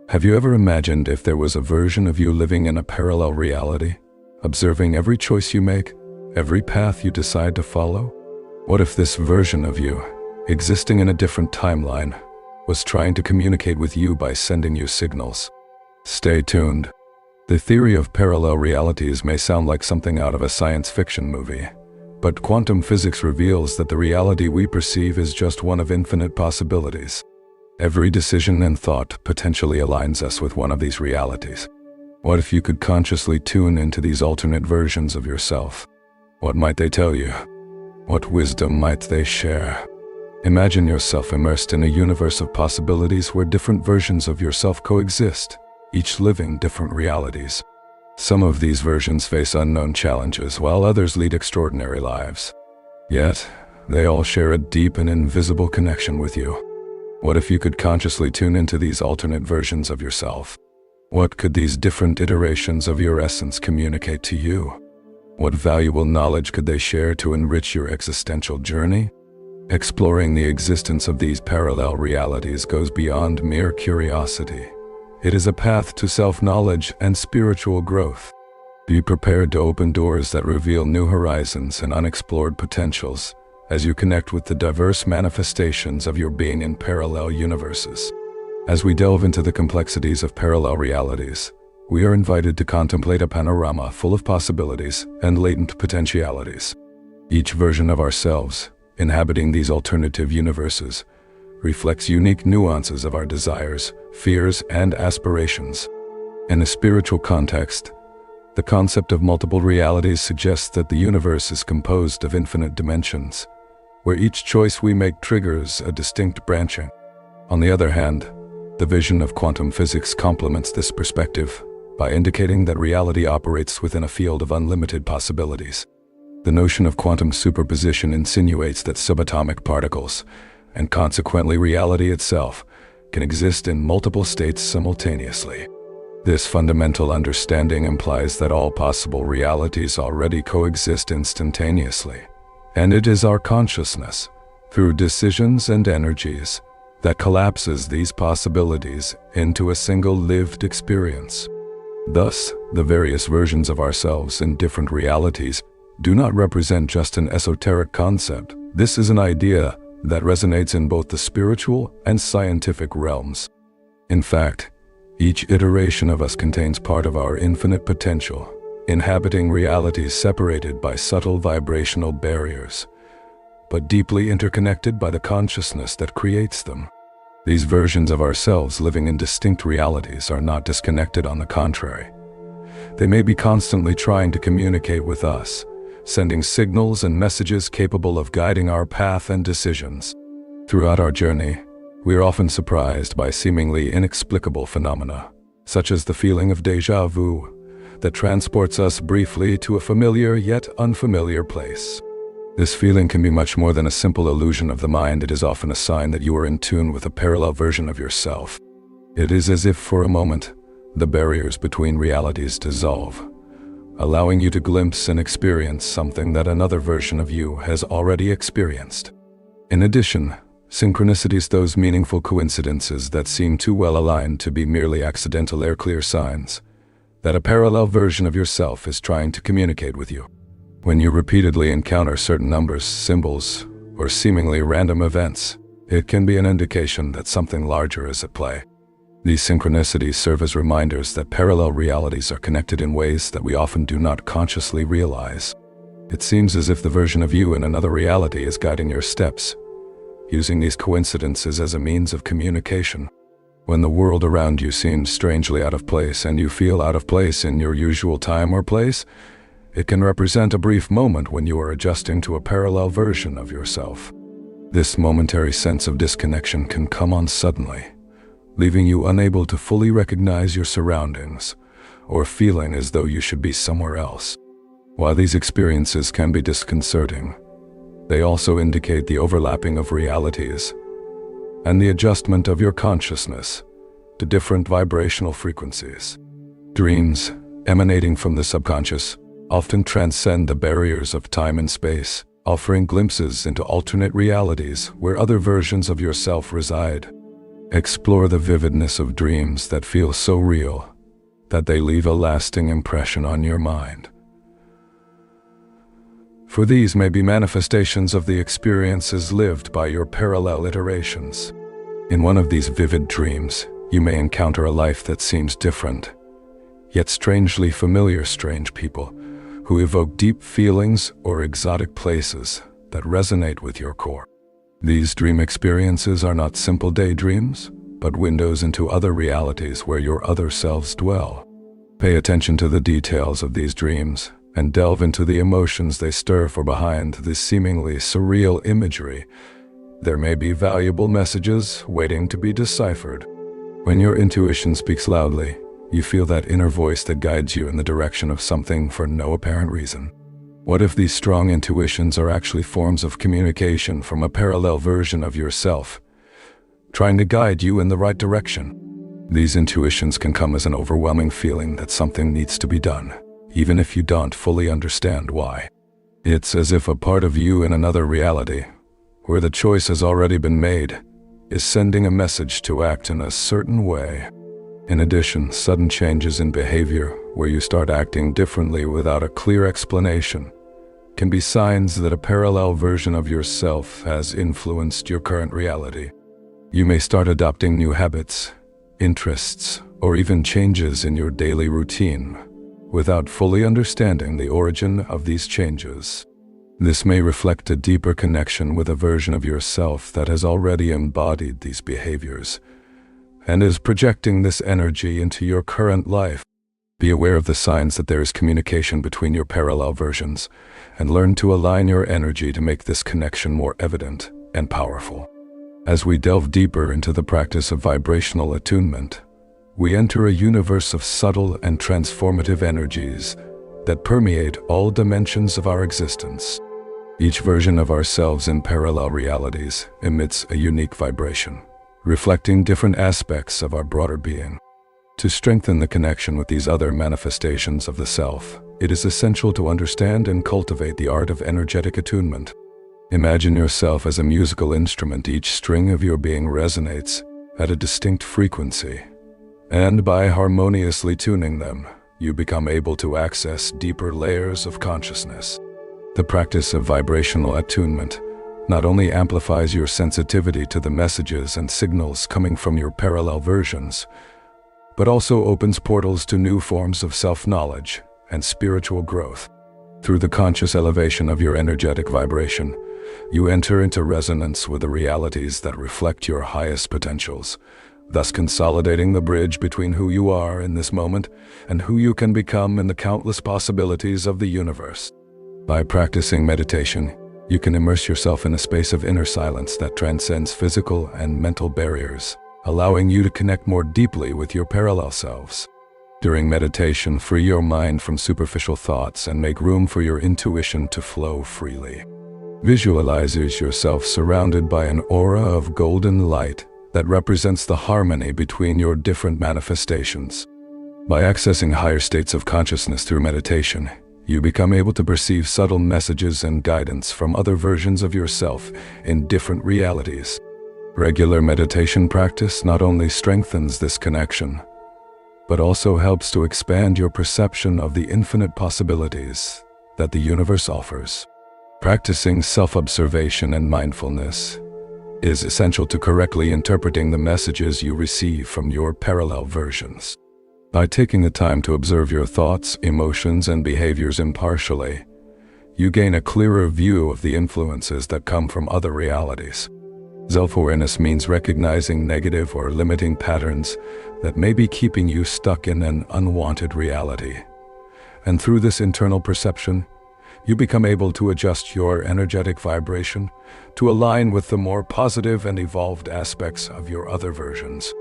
Have you ever imagined if there was a version of you living in a parallel reality, observing every choice you make, every path you decide to follow? What if this version of you, existing in a different timeline, was trying to communicate with you by sending you signals? Stay tuned. The theory of parallel realities may sound like something out of a science fiction movie, but quantum physics reveals that the reality we perceive is just one of infinite possibilities. Every decision and thought potentially aligns us with one of these realities. What if you could consciously tune into these alternate versions of yourself? What might they tell you? What wisdom might they share? Imagine yourself immersed in a universe of possibilities where different versions of yourself coexist, each living different realities. Some of these versions face unknown challenges, while others lead extraordinary lives. Yet, they all share a deep and invisible connection with you. What if you could consciously tune into these alternate versions of yourself? What could these different iterations of your essence communicate to you? What valuable knowledge could they share to enrich your existential journey? Exploring the existence of these parallel realities goes beyond mere curiosity. It is a path to self-knowledge and spiritual growth. Be prepared to open doors that reveal new horizons and unexplored potentials as you connect with the diverse manifestations of your being in parallel universes. As we delve into the complexities of parallel realities, we are invited to contemplate a panorama full of possibilities and latent potentialities. Each version of ourselves, inhabiting these alternative universes, reflects unique nuances of our desires, fears, and aspirations. In a spiritual context, the concept of multiple realities suggests that the universe is composed of infinite dimensions, where each choice we make triggers a distinct branching. On the other hand, the vision of quantum physics complements this perspective by indicating that reality operates within a field of unlimited possibilities. The notion of quantum superposition insinuates that subatomic particles, and consequently reality itself, can exist in multiple states simultaneously. This fundamental understanding implies that all possible realities already coexist instantaneously, and it is our consciousness, through decisions and energies, that collapses these possibilities into a single lived experience. Thus, the various versions of ourselves in different realities do not represent just an esoteric concept. This is an idea that resonates in both the spiritual and scientific realms. In fact, each iteration of us contains part of our infinite potential, inhabiting realities separated by subtle vibrational barriers, but deeply interconnected by the consciousness that creates them. These versions of ourselves living in distinct realities are not disconnected, on the contrary. They may be constantly trying to communicate with us, sending signals and messages capable of guiding our path and decisions. Throughout our journey, we are often surprised by seemingly inexplicable phenomena, such as the feeling of déjà vu that transports us briefly to a familiar yet unfamiliar place. This feeling can be much more than a simple illusion of the mind. It is often a sign that you are in tune with a parallel version of yourself. It is as if for a moment, the barriers between realities dissolve, allowing you to glimpse and experience something that another version of you has already experienced. In addition, synchronicities, those meaningful coincidences that seem too well aligned to be merely accidental, are clear signs that a parallel version of yourself is trying to communicate with you. When you repeatedly encounter certain numbers, symbols, or seemingly random events, it can be an indication that something larger is at play. These synchronicities serve as reminders that parallel realities are connected in ways that we often do not consciously realize. It seems as if the version of you in another reality is guiding your steps, using these coincidences as a means of communication. When the world around you seems strangely out of place and you feel out of place in your usual time or place, it can represent a brief moment when you are adjusting to a parallel version of yourself. This momentary sense of disconnection can come on suddenly, leaving you unable to fully recognize your surroundings, or feeling as though you should be somewhere else. While these experiences can be disconcerting, they also indicate the overlapping of realities and the adjustment of your consciousness to different vibrational frequencies. Dreams, emanating from the subconscious, often transcend the barriers of time and space, offering glimpses into alternate realities where other versions of yourself reside. Explore the vividness of dreams that feel so real that they leave a lasting impression on your mind. For these may be manifestations of the experiences lived by your parallel iterations. In one of these vivid dreams, you may encounter a life that seems different, yet strangely familiar. Strange people who evoke deep feelings or exotic places that resonate with your core. These dream experiences are not simple daydreams, but windows into other realities where your other selves dwell. Pay attention to the details of these dreams and delve into the emotions they stir. For behind this seemingly surreal imagery, there may be valuable messages waiting to be deciphered. When your intuition speaks loudly, you feel that inner voice that guides you in the direction of something for no apparent reason. What if these strong intuitions are actually forms of communication from a parallel version of yourself, trying to guide you in the right direction? These intuitions can come as an overwhelming feeling that something needs to be done, even if you don't fully understand why. It's as if a part of you in another reality, where the choice has already been made, is sending a message to act in a certain way. In addition, sudden changes in behavior, where you start acting differently without a clear explanation, can be signs that a parallel version of yourself has influenced your current reality. You may start adopting new habits, interests, or even changes in your daily routine, without fully understanding the origin of these changes. This may reflect a deeper connection with a version of yourself that has already embodied these behaviors, and is projecting this energy into your current life. Be aware of the signs that there is communication between your parallel versions, and learn to align your energy to make this connection more evident and powerful. As we delve deeper into the practice of vibrational attunement, we enter a universe of subtle and transformative energies that permeate all dimensions of our existence. Each version of ourselves in parallel realities emits a unique vibration, reflecting different aspects of our broader being. To strengthen the connection with these other manifestations of the self, it is essential to understand and cultivate the art of energetic attunement. Imagine yourself as a musical instrument. Each string of your being resonates at a distinct frequency, and by harmoniously tuning them, you become able to access deeper layers of consciousness. The practice of vibrational attunement not only amplifies your sensitivity to the messages and signals coming from your parallel versions, but also opens portals to new forms of self-knowledge and spiritual growth. Through the conscious elevation of your energetic vibration, you enter into resonance with the realities that reflect your highest potentials, thus consolidating the bridge between who you are in this moment and who you can become in the countless possibilities of the universe. By practicing meditation, you can immerse yourself in a space of inner silence that transcends physical and mental barriers, allowing you to connect more deeply with your parallel selves. During meditation, free your mind from superficial thoughts and make room for your intuition to flow freely. Visualize yourself surrounded by an aura of golden light that represents the harmony between your different manifestations. By accessing higher states of consciousness through meditation, you become able to perceive subtle messages and guidance from other versions of yourself in different realities. Regular meditation practice not only strengthens this connection, but also helps to expand your perception of the infinite possibilities that the universe offers. Practicing self-observation and mindfulness is essential to correctly interpreting the messages you receive from your parallel versions. By taking the time to observe your thoughts, emotions, and behaviors impartially, you gain a clearer view of the influences that come from other realities. Self-awareness means recognizing negative or limiting patterns that may be keeping you stuck in an unwanted reality. And through this internal perception, you become able to adjust your energetic vibration to align with the more positive and evolved aspects of your other versions.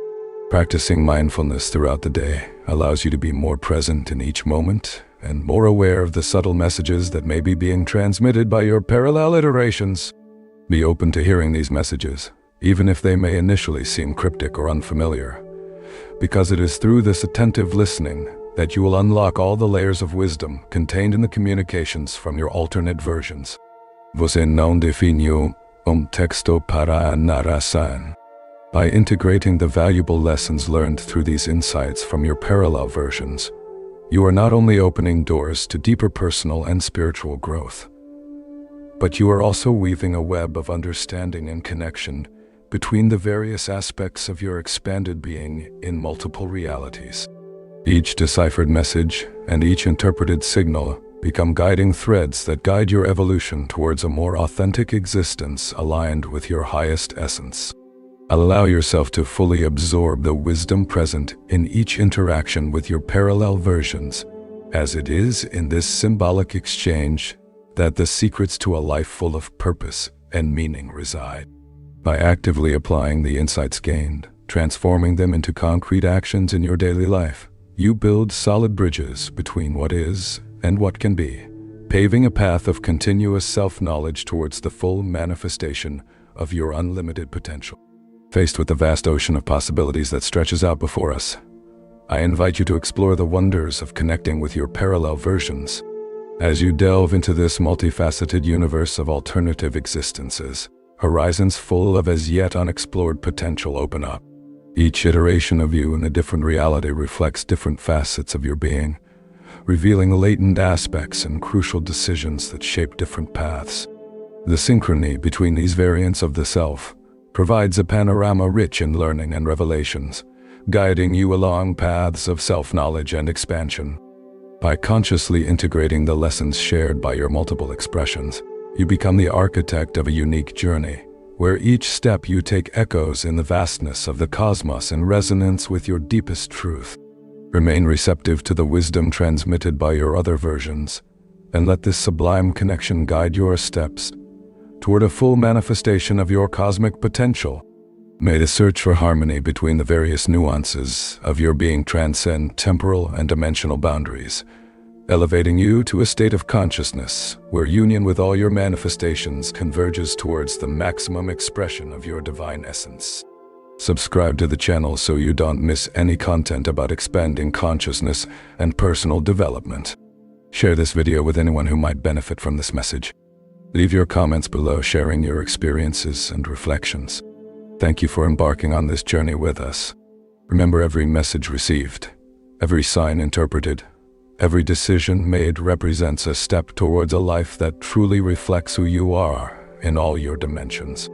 Practicing mindfulness throughout the day allows you to be more present in each moment and more aware of the subtle messages that may be being transmitted by your parallel iterations. Be open to hearing these messages, even if they may initially seem cryptic or unfamiliar, because it is through this attentive listening that you will unlock all the layers of wisdom contained in the communications from your alternate versions. Você não definiu texto para a narração. By integrating the valuable lessons learned through these insights from your parallel versions, you are not only opening doors to deeper personal and spiritual growth, but you are also weaving a web of understanding and connection between the various aspects of your expanded being in multiple realities. Each deciphered message and each interpreted signal become guiding threads that guide your evolution towards a more authentic existence aligned with your highest essence. Allow yourself to fully absorb the wisdom present in each interaction with your parallel versions, as it is in this symbolic exchange that the secrets to a life full of purpose and meaning reside. By actively applying the insights gained, transforming them into concrete actions in your daily life, you build solid bridges between what is and what can be, paving a path of continuous self-knowledge towards the full manifestation of your unlimited potential. Faced with the vast ocean of possibilities that stretches out before us, I invite you to explore the wonders of connecting with your parallel versions. As you delve into this multifaceted universe of alternative existences, horizons full of as yet unexplored potential open up. Each iteration of you in a different reality reflects different facets of your being, revealing latent aspects and crucial decisions that shape different paths. The synchrony between these variants of the self provides a panorama rich in learning and revelations, guiding you along paths of self-knowledge and expansion. By consciously integrating the lessons shared by your multiple expressions, you become the architect of a unique journey, where each step you take echoes in the vastness of the cosmos in resonance with your deepest truth. Remain receptive to the wisdom transmitted by your other versions, and let this sublime connection guide your steps toward a full manifestation of your cosmic potential. May the search for harmony between the various nuances of your being transcend temporal and dimensional boundaries, elevating you to a state of consciousness where union with all your manifestations converges towards the maximum expression of your divine essence. Subscribe to the channel so you don't miss any content about expanding consciousness and personal development. Share this video with anyone who might benefit from this message. Leave your comments below sharing your experiences and reflections. Thank you for embarking on this journey with us. Remember, every message received, every sign interpreted, every decision made represents a step towards a life that truly reflects who you are in all your dimensions.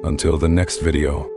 Until the next video,